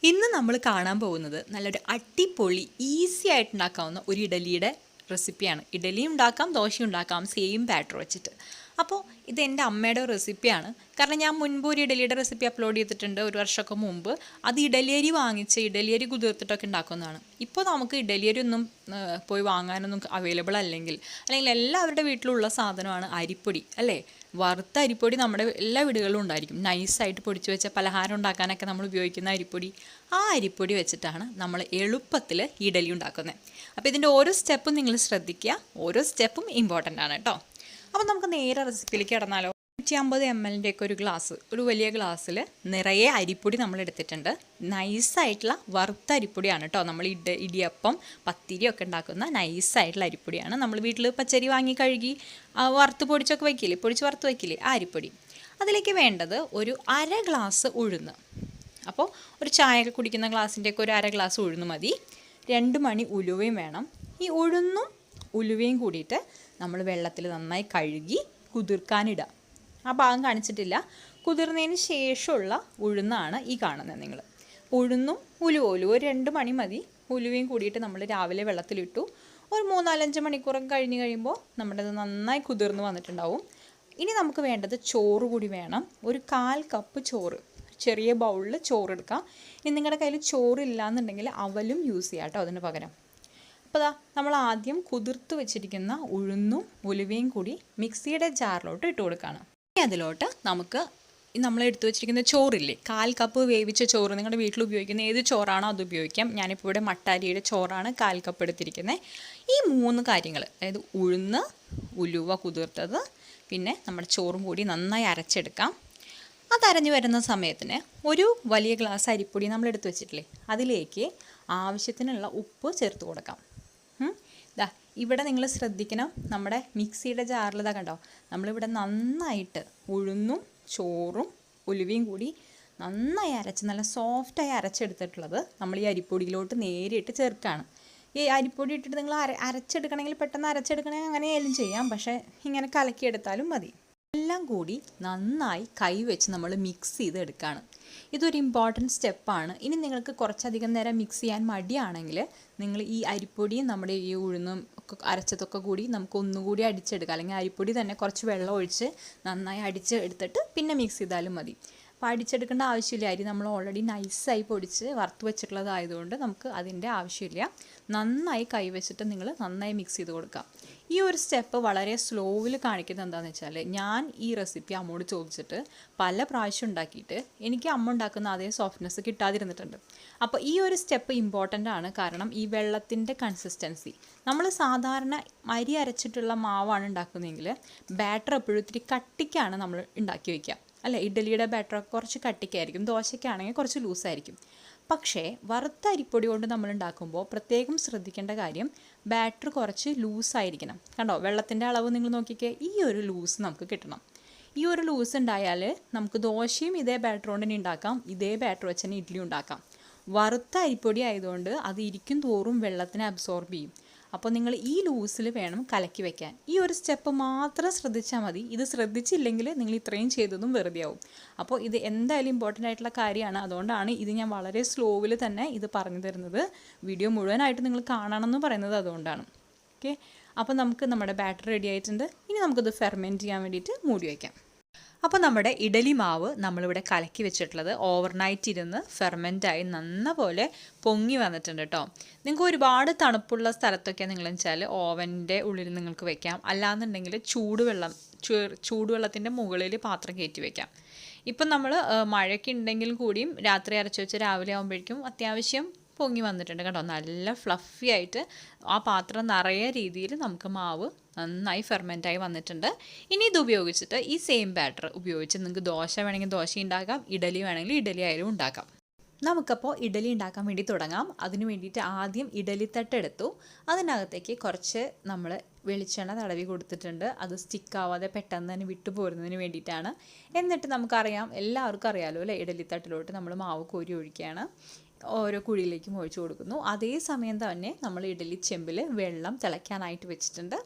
ഇന്ന് നമ്മൾ കാണാൻ പോകുന്നത് നല്ലൊരു അടിപൊളി ഈസി ആയിട്ട് ഉണ്ടാക്കാവുന്ന ഒരു ഇഡലിയുടെ റെസിപ്പിയാണ്. ഇഡലി ഉണ്ടാക്കാം, ദോശ ഉണ്ടാക്കാം, സെയിം ബാറ്റർ വെച്ചിട്ട്. അപ്പോൾ ഇത് എൻ്റെ അമ്മയുടെ റെസിപ്പിയാണ്. കാരണം ഞാൻ മുൻപ് ഒരു ഇഡലിയുടെ റെസിപ്പി അപ്ലോഡ് ചെയ്തിട്ടുണ്ട്, ഒരു വർഷമൊക്കെ മുമ്പ്. അത് ഇഡലിയരി വാങ്ങിച്ച് ഇഡലിയരി കുതിർത്തിട്ടൊക്കെ ഉണ്ടാക്കുന്നതാണ്. ഇപ്പോൾ നമുക്ക് ഇഡലിയരി ഒന്നും പോയി വാങ്ങാനൊന്നും അവൈലബിൾ അല്ലെങ്കിൽ എല്ലാവരുടെ വീട്ടിലുള്ള സാധനമാണ് അരിപ്പൊടി, അല്ലേ? വറുത്ത അരിപ്പൊടി നമ്മുടെ എല്ലാ വീടുകളിലും ഉണ്ടായിരിക്കും. നൈസായിട്ട് പൊടിച്ച് വെച്ച പലഹാരം ഉണ്ടാക്കാനൊക്കെ നമ്മൾ ഉപയോഗിക്കുന്ന അരിപ്പൊടി, ആ അരിപ്പൊടി വെച്ചിട്ടാണ് നമ്മൾ എളുപ്പത്തിൽ ഇഡലി ഉണ്ടാക്കുന്നത്. അപ്പോൾ ഇതിൻ്റെ ഓരോ സ്റ്റെപ്പും നിങ്ങൾ ശ്രദ്ധിക്കുക, ഓരോ സ്റ്റെപ്പും ഇമ്പോർട്ടൻ്റ് ആണ് കേട്ടോ. അപ്പോൾ നമുക്ക് നേരെ റെസിപ്പിയിലേക്ക് കിടന്നാലോ. 150 ml ഒക്കെ ഒരു ഗ്ലാസ്, ഒരു വലിയ ഗ്ലാസ്സിൽ നിറയെ അരിപ്പൊടി നമ്മൾ എടുത്തിട്ടുണ്ട്. നൈസായിട്ടുള്ള വറുത്ത അരിപ്പൊടിയാണ് കേട്ടോ. നമ്മൾ ഇടിയപ്പം പത്തിരി ഒക്കെ ഉണ്ടാക്കുന്ന നൈസായിട്ടുള്ള അരിപ്പൊടിയാണ്. നമ്മൾ വീട്ടിൽ പച്ചരി വാങ്ങി കഴുകി വറുത്ത് പൊടിച്ചൊക്കെ വയ്ക്കില്ലേ, പൊടിച്ച് വറുത്ത് വയ്ക്കില്ലേ, ആ അരിപ്പൊടി. അതിലേക്ക് വേണ്ടത് ഒരു അര ഗ്ലാസ് ഉഴുന്ന്. അപ്പോൾ ഒരു ചായ കുടിക്കുന്ന ഗ്ലാസിൻ്റെയൊക്കെ ഒരു അര ഗ്ലാസ് ഉഴുന്ന് മതി. 2 മണി ഉലുവയും വേണം. ഈ ഉഴുന്നും ഉലുവയും കൂടിയിട്ട് നമ്മൾ വെള്ളത്തിൽ നന്നായി കഴുകി കുതിർക്കാനിടുക. ആ ഭാഗം കാണിച്ചിട്ടില്ല. കുതിർന്നതിന് ശേഷമുള്ള ഉഴുന്നാണ് ഈ കാണുന്നത്. നിങ്ങൾ ഉഴുന്നും ഉലുവ 2 മണി മതി. ഉലുവയും കൂടിയിട്ട് നമ്മൾ രാവിലെ വെള്ളത്തിലിട്ടു. ഒരു 3-4-5 മണിക്കൂറൊക്കെ കഴിഞ്ഞ് കഴിയുമ്പോൾ നമ്മുടെ അത് നന്നായി കുതിർന്ന് വന്നിട്ടുണ്ടാവും. ഇനി നമുക്ക് വേണ്ടത് ചോറ് കൂടി വേണം. ഒരു 1/4 കപ്പ് ചോറ്, ചെറിയ ബൗളിൽ ചോറ് എടുക്കാം. ഇനി നിങ്ങളുടെ കയ്യിൽ ചോറില്ല എന്നുണ്ടെങ്കിൽ അവലും യൂസ് ചെയ്യാം കേട്ടോ അതിന് പകരം. അപ്പോൾ നമ്മൾ ആദ്യം കുതിർത്ത് വെച്ചിരിക്കുന്ന ഉഴുന്നും ഉലുവയും കൂടി മിക്സിയുടെ ജാറിലോട്ട് ഇട്ട് കൊടുക്കുകയാണ്. ഇനി അതിലോട്ട് നമുക്ക് നമ്മൾ എടുത്തു വെച്ചിരിക്കുന്ന ചോറില്ലേ, 1/4 കപ്പ് വേവിച്ച ചോറ്. നിങ്ങളുടെ വീട്ടിൽ ഉപയോഗിക്കുന്ന ഏത് ചോറാണോ അത് ഉപയോഗിക്കാം. ഞാനിപ്പോൾ ഇവിടെ മട്ടാരിയുടെ ചോറാണ് 1/4 കപ്പ് എടുത്തിരിക്കുന്നത്. ഈ 3 കാര്യങ്ങൾ, അതായത് ഉഴുന്ന്, ഉലുവ കുതിർത്തത്, പിന്നെ നമ്മുടെ ചോറും കൂടി നന്നായി അരച്ചെടുക്കാം. അതരഞ്ഞു വരുന്ന സമയത്തിന് ഒരു വലിയ ഗ്ലാസ് അരിപ്പൊടി നമ്മൾ എടുത്തു വെച്ചിട്ടില്ലേ, അതിലേക്ക് ആവശ്യത്തിനുള്ള ഉപ്പ് ചേർത്ത് കൊടുക്കാം. ഇവിടെ നിങ്ങൾ ശ്രദ്ധിക്കണം, നമ്മുടെ മിക്സിയുടെ ജാറിൽ കണ്ടോ, നമ്മളിവിടെ നന്നായിട്ട് ഉഴുന്നും ചോറും ഉലുവയും കൂടി നന്നായി അരച്ച് നല്ല സോഫ്റ്റായി അരച്ചെടുത്തിട്ടുള്ളത് നമ്മൾ ഈ അരിപ്പൊടിയിലോട്ട് നേരിട്ട് ചേർക്കുകയാണ്. ഈ അരിപ്പൊടി ഇട്ടിട്ട് നിങ്ങൾ അരച്ചെടുക്കണമെങ്കിൽ പെട്ടെന്ന് അരച്ചെടുക്കണമെങ്കിൽ അങ്ങനെയായാലും ചെയ്യാം, പക്ഷേ ഇങ്ങനെ കലക്കിയെടുത്താലും മതി. എല്ലാം കൂടി നന്നായി കൈവച്ച് നമ്മൾ മിക്സ് ചെയ്തെടുക്കുകയാണ്. ഇതൊരു ഇമ്പോർട്ടൻറ്റ് സ്റ്റെപ്പാണ്. ഇനി നിങ്ങൾക്ക് കുറച്ചധികം നേരം മിക്സ് ചെയ്യാൻ മടിയാണെങ്കിൽ നിങ്ങൾ ഈ അരിപ്പൊടിയും നമ്മുടെ ഈ ഉഴുന്നും ഒക്കെ അരച്ചതൊക്കെ കൂടി നമുക്ക് ഒന്നുകൂടി അടിച്ചെടുക്കാം. അല്ലെങ്കിൽ അരിപ്പൊടി തന്നെ കുറച്ച് വെള്ളം ഒഴിച്ച് നന്നായി അടിച്ചെടുത്തിട്ട് പിന്നെ മിക്സ് ചെയ്താലും മതി. അപ്പോൾ അടിച്ചെടുക്കേണ്ട ആവശ്യമില്ല. അരി നമ്മൾ ഓൾറെഡി നൈസായി പൊടിച്ച് വറുത്ത് വെച്ചിട്ടുള്ളതായതുകൊണ്ട് നമുക്ക് അതിൻ്റെ ആവശ്യമില്ല. നന്നായി കൈവച്ചിട്ട് നിങ്ങൾ നന്നായി മിക്സ് ചെയ്ത് കൊടുക്കുക. ഈ ഒരു സ്റ്റെപ്പ് വളരെ സ്ലോവിൽ കാണിക്കുന്നത് എന്താണെന്ന് വെച്ചാൽ, ഞാൻ ഈ റെസിപ്പി അമ്മോട് ചോദിച്ചിട്ട് പല പ്രാവശ്യം ഉണ്ടാക്കിയിട്ട് എനിക്ക് അമ്മ ഉണ്ടാക്കുന്ന അതേ സോഫ്റ്റ്നെസ് കിട്ടാതിരുന്നിട്ടുണ്ട്. അപ്പോൾ ഈ ഒരു സ്റ്റെപ്പ് ഇമ്പോർട്ടൻ്റ് ആണ്. കാരണം ഈ വെള്ളത്തിൻ്റെ കൺസിസ്റ്റൻസി, നമ്മൾ സാധാരണ അരി അരച്ചിട്ടുള്ള മാവാണ് ഉണ്ടാക്കുന്നതെങ്കിൽ ബാറ്റർ എപ്പോഴും ഇത്തിരി കട്ടിക്കാണ് നമ്മൾ ഉണ്ടാക്കി വയ്ക്കുക, അല്ലേ? ഇഡലിയുടെ ബാറ്ററൊക്കെ കുറച്ച് കട്ടിക്കായിരിക്കും, ദോശയ്ക്കാണെങ്കിൽ കുറച്ച് ലൂസായിരിക്കും. പക്ഷേ വറുത്ത അരിപ്പൊടി കൊണ്ട് നമ്മൾ ഉണ്ടാക്കുമ്പോൾ പ്രത്യേകം ശ്രദ്ധിക്കേണ്ട കാര്യം, ബാറ്റർ കുറച്ച് ലൂസായിരിക്കണം. കണ്ടോ, വെള്ളത്തിൻ്റെ അളവ് നിങ്ങൾ നോക്കിക്കേ, ഈ ഒരു ലൂസ് നമുക്ക് കിട്ടണം. ഈ ഒരു ലൂസ് ഉണ്ടായാൽ നമുക്ക് ദോശയും ഇതേ ബാറ്റർ കൊണ്ട് തന്നെ ഉണ്ടാക്കാം, ഇതേ ബാറ്റർ വെച്ച് തന്നെ ഇഡ്ഡലി ഉണ്ടാക്കാം. വറുത്ത അരിപ്പൊടി ആയതുകൊണ്ട് അത് ഇരിക്കും തോറും വെള്ളത്തിനെ അബ്സോർബ് ചെയ്യും. അപ്പോൾ നിങ്ങൾ ഈ ലൂസിൽ വേണം കലക്കി വെക്കാൻ. ഈ ഒരു സ്റ്റെപ്പ് മാത്രം ശ്രദ്ധിച്ചാൽ മതി. ഇത് ശ്രദ്ധിച്ചില്ലെങ്കിൽ നിങ്ങൾ ഇത്രയും ചെയ്തതും വെറുതെ ആവും. അപ്പോൾ ഇത് എന്തായാലും ഇമ്പോർട്ടൻ്റ് ആയിട്ടുള്ള കാര്യമാണ്. അതുകൊണ്ടാണ് ഇത് ഞാൻ വളരെ സ്ലോവിൽ തന്നെ ഇത് പറഞ്ഞു തരുന്നത്. വീഡിയോ മുഴുവനായിട്ട് നിങ്ങൾ കാണണമെന്ന് പറയുന്നത് അതുകൊണ്ടാണ്. ഓക്കെ, അപ്പോൾ നമുക്ക് നമ്മുടെ ബാറ്റർ റെഡി ആയിട്ടുണ്ട്. ഇനി നമുക്കിത് ഫെർമെൻറ്റ് ചെയ്യാൻ വേണ്ടിയിട്ട് മൂടി വയ്ക്കാം. അപ്പോൾ നമ്മുടെ ഇഡലി മാവ് നമ്മളിവിടെ കലക്കി വെച്ചിട്ടുള്ളത് ഓവർനൈറ്റ് ഇരുന്ന് ഫെർമെൻറ്റായി നന്നപോലെ പൊങ്ങി വന്നിട്ടുണ്ട് കേട്ടോ. നിങ്ങൾക്ക് ഒരുപാട് തണുപ്പുള്ള സ്ഥലത്തൊക്കെ നിങ്ങളെന്ന് വെച്ചാൽ ഓവൻ്റെ ഉള്ളിൽ നിങ്ങൾക്ക് വെക്കാം. അല്ലാന്നുണ്ടെങ്കിൽ ചൂടുവെള്ളത്തിൻ്റെ മുകളിൽ പാത്രം കയറ്റി വെക്കാം. ഇപ്പം നമ്മൾ മഴയ്ക്ക് ഉണ്ടെങ്കിൽ കൂടിയും രാത്രി അരച്ച് വെച്ച് രാവിലെ ആകുമ്പോഴേക്കും അത്യാവശ്യം പൊങ്ങി വന്നിട്ടുണ്ട് കേട്ടോ. നല്ല ഫ്ലഫി ആയിട്ട് ആ പാത്രം നിറയെ രീതിയിൽ നമുക്ക് മാവ് നന്നായി ഫെർമെൻറ്റായി വന്നിട്ടുണ്ട്. ഇനി ഇത് ഉപയോഗിച്ചിട്ട് ഈ സെയിം ബാറ്റർ ഉപയോഗിച്ച് നിങ്ങൾക്ക് ദോശ വേണമെങ്കിൽ ദോശ ഉണ്ടാക്കാം, ഇഡലി വേണമെങ്കിൽ ഇഡലി ആയാലും ഉണ്ടാക്കാം. നമുക്കപ്പോൾ ഇഡലി ഉണ്ടാക്കാൻ വേണ്ടി തുടങ്ങാം. അതിന് വേണ്ടിയിട്ട് ആദ്യം ഇഡലിത്തട്ട് എടുത്തു. അതിനകത്തേക്ക് കുറച്ച് നമ്മൾ വെളിച്ചെണ്ണ തടവി കൊടുത്തിട്ടുണ്ട്. അത് സ്റ്റിക്കാവാതെ പെട്ടെന്ന് തന്നെ വിട്ടു പോരുന്നതിന് വേണ്ടിയിട്ടാണ്. എന്നിട്ട് നമുക്കറിയാം, എല്ലാവർക്കും അറിയാമല്ലോ അല്ലേ, ഇഡലിത്തട്ടിലോട്ട് നമ്മൾ മാവ് കോരി ഒഴിക്കുകയാണ്. ഓരോ കുഴിയിലേക്കും ഒഴിച്ചു കൊടുക്കുന്നു. അതേ സമയം തന്നെ നമ്മൾ ഇഡലി ചെമ്പിൽ വെള്ളം തിളയ്ക്കാനായിട്ട് വെച്ചിട്ടുണ്ട്.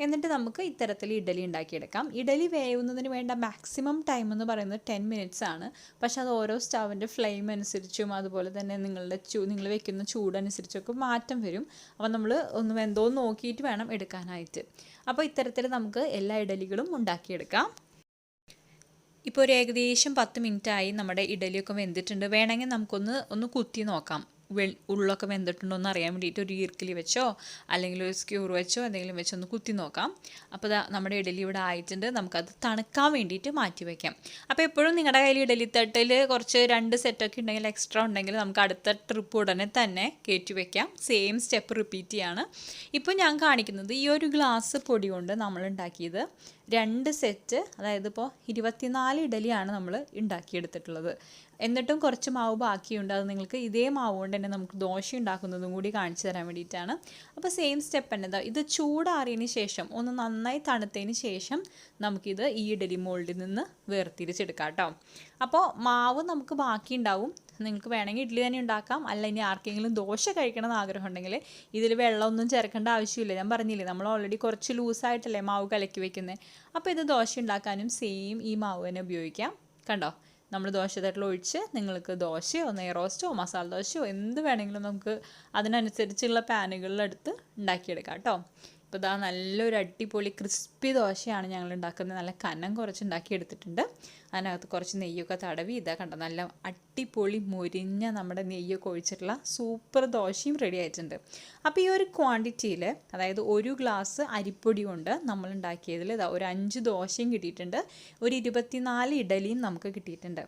എന്നിട്ട് നമുക്ക് ഇത്തരത്തിൽ ഇഡലി ഉണ്ടാക്കിയെടുക്കാം. ഇഡലി വേവുന്നതിന് വേണ്ട മാക്സിമം ടൈം എന്ന് പറയുന്നത് 10 മിനിറ്റ്സ് ആണ്. പക്ഷെ അത് ഓരോ സ്റ്റവിൻ്റെ ഫ്ലെയിം അനുസരിച്ചും അതുപോലെ തന്നെ നിങ്ങൾ വെക്കുന്ന ചൂടനുസരിച്ചൊക്കെ മാറ്റം വരും. അപ്പോൾ നമ്മൾ ഒന്ന് വെന്തോന്ന് നോക്കിയിട്ട് വേണം എടുക്കാനായിട്ട്. അപ്പോൾ ഇത്തരത്തിൽ നമുക്ക് എല്ലാ ഇഡലികളും ഉണ്ടാക്കിയെടുക്കാം. ഇപ്പോൾ ഒരു ഏകദേശം 10 മിനിറ്റായി നമ്മുടെ ഇഡലിയൊക്കെ വെന്തിട്ടുണ്ട്. വേണമെങ്കിൽ നമുക്കൊന്ന് കുത്തി നോക്കാം, ഉള്ളൊക്കെ വെന്തിട്ടുണ്ടോ എന്ന് അറിയാൻ വേണ്ടിയിട്ട് ഒരു ഈർക്കിലി വെച്ചോ അല്ലെങ്കിൽ ഒരു സ്ക്യൂർ വെച്ചോ എന്തെങ്കിലും വെച്ചോ ഒന്ന് കുത്തി നോക്കാം. അപ്പോൾ നമ്മുടെ ഇഡലി ഇവിടെ ആയിട്ടുണ്ട്. നമുക്കത് തണുക്കാൻ വേണ്ടിയിട്ട് മാറ്റി വയ്ക്കാം. അപ്പോൾ എപ്പോഴും നിങ്ങളുടെ കയ്യിൽ ഇഡലി തട്ടിൽ കുറച്ച് 2 സെറ്റൊക്കെ ഉണ്ടെങ്കിൽ എക്സ്ട്രാ ഉണ്ടെങ്കിൽ നമുക്ക് അടുത്ത ട്രിപ്പ് ഉടനെ തന്നെ കയറ്റി വയ്ക്കാം. സെയിം സ്റ്റെപ്പ് റിപ്പീറ്റ് ചെയ്യാണ്. ഇപ്പോൾ ഞാൻ കാണിക്കുന്നത് ഈ ഒരു ഗ്ലാസ് പൊടി കൊണ്ട് നമ്മൾ ഉണ്ടാക്കിയത് 2 സെറ്റ്, അതായത് ഇപ്പോൾ 24 ഇഡലിയാണ് നമ്മൾ ഉണ്ടാക്കിയെടുത്തിട്ടുള്ളത്. എന്നിട്ടും കുറച്ച് മാവ് ബാക്കിയുണ്ട്. അത് നിങ്ങൾക്ക് ഇതേ മാവ് കൊണ്ട് തന്നെ നമുക്ക് ദോശ ഉണ്ടാക്കുന്നതും കൂടി കാണിച്ചു തരാൻ വേണ്ടിയിട്ടാണ്. അപ്പോൾ സെയിം സ്റ്റെപ്പ് തന്നെ ഇത് ചൂടാറിയതിന് ശേഷം ഒന്ന് നന്നായി തണുത്തതിന് ശേഷം നമുക്കിത് ഈ ഇഡലി മോൾഡിൽ നിന്ന് വേർതിരിച്ചെടുക്കാം കേട്ടോ. അപ്പോൾ മാവ് നമുക്ക് ബാക്കി ഉണ്ടാവും. നിങ്ങൾക്ക് വേണമെങ്കിൽ ഇഡ്ഡലി തന്നെ ഉണ്ടാക്കാം. അല്ല ഇനി ആർക്കെങ്കിലും ദോശ കഴിക്കണമെന്ന് ആഗ്രഹം ഉണ്ടെങ്കിൽ ഇതിൽ വെള്ളമൊന്നും ചേർക്കേണ്ട ആവശ്യമില്ല. ഞാൻ പറഞ്ഞില്ലേ, നമ്മൾ ഓൾറെഡി കുറച്ച് ലൂസായിട്ടല്ലേ മാവ് കലക്കി വെക്കുന്നത്. അപ്പോൾ ഇത് ദോശ ഉണ്ടാക്കാനും സെയിം ഈ മാവ് തന്നെ ഉപയോഗിക്കാം. കണ്ടോ, നമ്മൾ ദോശ തട്ടിൽ ഒഴിച്ച് നിങ്ങൾക്ക് ദോശയോ നെയ് റോസ്റ്റോ മസാല ദോശയോ എന്ത് വേണമെങ്കിലും നമുക്ക് അതിനനുസരിച്ചുള്ള പാനുകളിലെടുത്ത് ഉണ്ടാക്കിയെടുക്കാം കേട്ടോ. അപ്പോൾ ഇതാ നല്ലൊരു അടിപൊളി ക്രിസ്പി ദോശയാണ് ഞങ്ങൾ ഉണ്ടാക്കുന്നത്. നല്ല കനം കുറച്ച് ഉണ്ടാക്കിയെടുത്തിട്ടുണ്ട്. അതിനകത്ത് കുറച്ച് നെയ്യൊക്കെ തടവി ഇതാ കണ്ടോ, നല്ല അടിപൊളി മൊരിഞ്ഞ നമ്മുടെ നെയ്യൊക്കെ ഒഴിച്ചിട്ടുള്ള സൂപ്പർ ദോശയും റെഡി ആയിട്ടുണ്ട്. അപ്പോൾ ഈ ഒരു ക്വാണ്ടിറ്റിയിൽ, അതായത് 1 ഗ്ലാസ് അരിപ്പൊടി കൊണ്ട് നമ്മൾ ഉണ്ടാക്കിയതിൽ ഇതാ ഒരു 5 ദോശയും കിട്ടിയിട്ടുണ്ട്, ഒരു 24 ഇഡലിയും നമുക്ക് കിട്ടിയിട്ടുണ്ട്.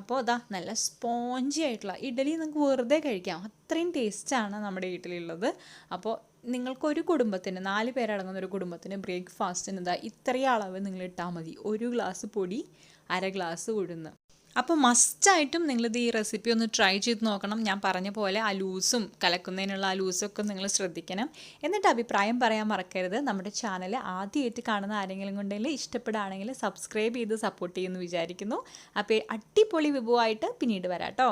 അപ്പോൾ ഇതാ നല്ല സ്പോഞ്ചി ആയിട്ടുള്ള ഇഡലി നിങ്ങൾക്ക് വെറുതെ കഴിക്കാം, അത്രയും ടേസ്റ്റാണ് നമ്മുടെ വീട്ടിലുള്ളത്. അപ്പോൾ നിങ്ങൾക്കൊരു കുടുംബത്തിന് 4 പേരടങ്ങുന്ന ഒരു കുടുംബത്തിന് ബ്രേക്ക്ഫാസ്റ്റിന് ഇതാ ഇത്രയും അളവ് നിങ്ങൾ ഇട്ടാൽ മതി. 1 ഗ്ലാസ് പൊടി, 1/2 ഗ്ലാസ് ഉഴുന്ന്. അപ്പോൾ മസ്റ്റായിട്ടും നിങ്ങളിത് ഈ റെസിപ്പി ഒന്ന് ട്രൈ ചെയ്ത് നോക്കണം. ഞാൻ പറഞ്ഞ പോലെ ആ ലൂസും കലക്കുന്നതിനുള്ള ആ ലൂസൊക്കെ നിങ്ങൾ ശ്രദ്ധിക്കണം. എന്നിട്ട് അഭിപ്രായം പറയാൻ മറക്കരുത്. നമ്മുടെ ചാനൽ ആദ്യമായിട്ട് കാണുന്ന ആരെങ്കിലും കൊണ്ടെങ്കിൽ ഇഷ്ടപ്പെടുകയാണെങ്കിൽ സബ്സ്ക്രൈബ് ചെയ്ത് സപ്പോർട്ട് ചെയ്യുമെന്ന് വിചാരിക്കുന്നു. അപ്പോൾ അടിപൊളി വിഭവമായിട്ട് പിന്നീട് വരാം കേട്ടോ.